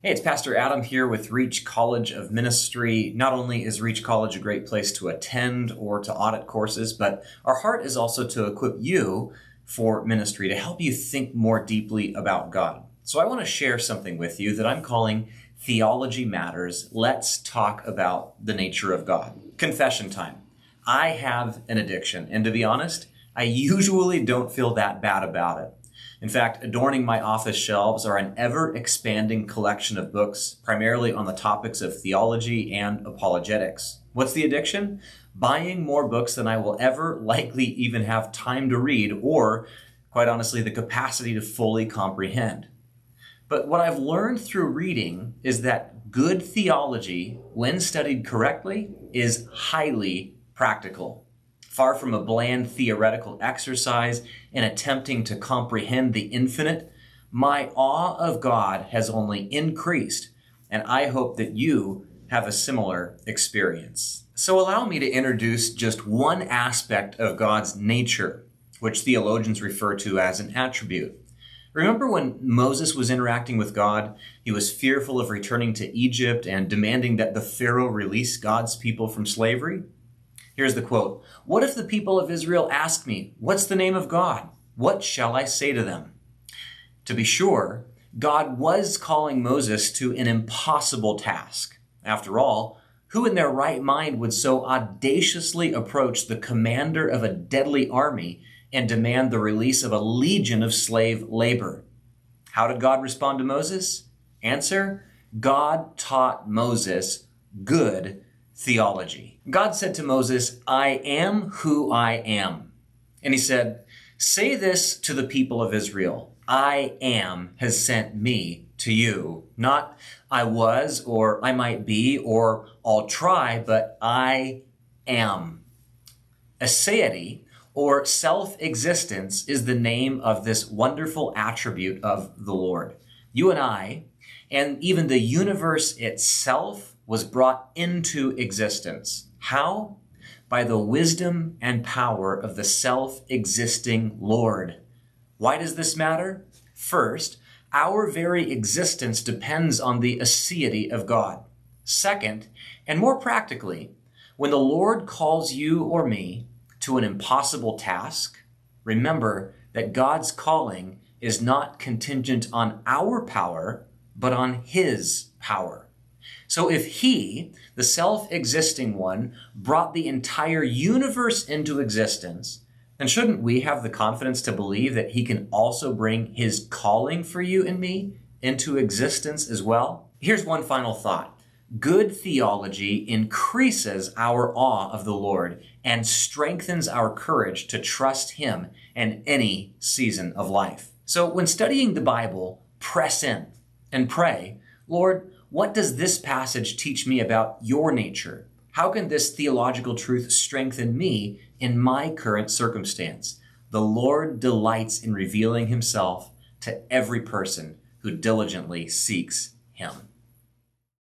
Hey, it's Pastor Adam here with Reach College of Ministry. Not only is Reach College a great place to attend or to audit courses, but our heart is also to equip you for ministry, to help you think more deeply about God. So I want to share something with you that I'm calling Theology Matters. Let's talk about the nature of God. Confession time. I have an addiction, and to be honest, I usually don't feel that bad about it. In fact, adorning my office shelves are an ever-expanding collection of books, primarily on the topics of theology and apologetics. What's the addiction? Buying more books than I will ever likely even have time to read, or, quite honestly, the capacity to fully comprehend. But what I've learned through reading is that good theology, when studied correctly, is highly practical. Far from a bland theoretical exercise in attempting to comprehend the infinite, my awe of God has only increased, and I hope that you have a similar experience. So allow me to introduce just one aspect of God's nature, which theologians refer to as an attribute. Remember when Moses was interacting with God, he was fearful of returning to Egypt and demanding that the Pharaoh release God's people from slavery? Here's the quote, "What if the people of Israel ask me, 'What's the name of God?' What shall I say to them?" To be sure, God was calling Moses to an impossible task. After all, who in their right mind would so audaciously approach the commander of a deadly army and demand the release of a legion of slave labor? How did God respond to Moses? Answer, God taught Moses good theology. God said to Moses, "I am who I am." And he said, "Say this to the people of Israel, I am has sent me to you. Not I was, or I might be, or I'll try, but I am." Aseity, or self-existence, is the name of this wonderful attribute of the Lord. You and I, and even the universe itself, was brought into existence. How? By the wisdom and power of the self-existing Lord. Why does this matter? First, our very existence depends on the aseity of God. Second, and more practically, when the Lord calls you or me to an impossible task, remember that God's calling is not contingent on our power, but on His power. So if He, the self-existing one, brought the entire universe into existence, then shouldn't we have the confidence to believe that He can also bring His calling for you and me into existence as well? Here's one final thought. Good theology increases our awe of the Lord and strengthens our courage to trust Him in any season of life. So when studying the Bible, press in and pray, Lord, what does this passage teach me about your nature? How can this theological truth strengthen me in my current circumstance? The Lord delights in revealing Himself to every person who diligently seeks Him.